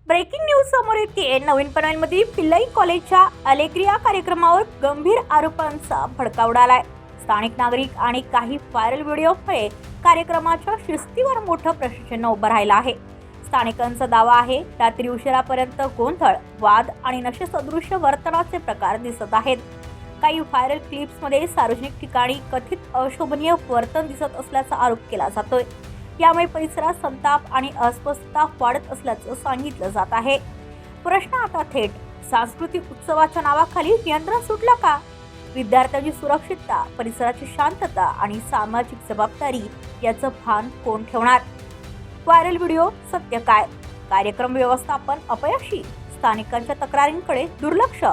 Breaking news समोर येते। नवीन पनवेलमध्ये पिल्लाई कॉलेजच्या अलेग्रिया कार्यक्रमावर गंभीर आरोपांचा भडका उडालाय। स्थानिक नागरिक आणि काही व्हायरल व्हिडिओमुळे कार्यक्रमाच्या शिस्तीवर मोठं प्रश्नचिन्ह उभं राहिलं आहे। स्थानिकांचा दावा आहे रात्री उशिरापर्यंत गोंधळ, वाद आणि नशेसदृश वर्तनाचे प्रकार दिसत आहेत। काही व्हायरल क्लिप्समध्ये सार्वजनिक ठिकाणी कथित अशोभनीय वर्तन दिसत असल्याचा आरोप केला जातोय। यामुळे परिसरात संताप आणि अस्वस्थता वाढत असल्याचं सांगितलं जात आहे। प्रश्न आता थेट सांस्कृतिक उत्सवाच्या नावाखाली नियंत्रण सुटलं का? विद्यार्थ्यांची सुरक्षितता, परिसराची शांतता आणि सामाजिक जबाबदारी याचं भान कोण ठेवणार? व्हायरल व्हिडिओ सत्य काय? कार्यक्रम व्यवस्थापन अपयशी, स्थानिकांच्या तक्रारींकडे दुर्लक्ष,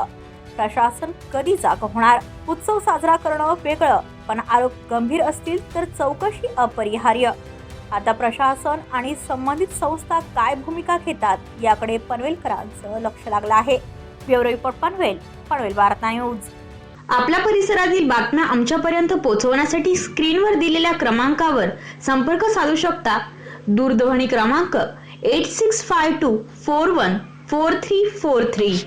प्रशासन कधी जाग होणार? उत्सव साजरा करणं वेगळं, पण आरोप गंभीर असतील तर चौकशी अपरिहार्य। आता प्रशासन आणि संबंधित संस्था काय भूमिका घेतात याकडे पनवेलकरांचं लक्ष लागलं आहे। ब्युरो रिपोर्ट पनवेल वार्ता न्यूज। आपल्या परिसरातील बातम्या आमच्यापर्यंत पोहोचवण्यासाठी स्क्रीनवर दिलेल्या क्रमांकावर संपर्क साधू शकता। दूरध्वनी क्रमांक 8652414343।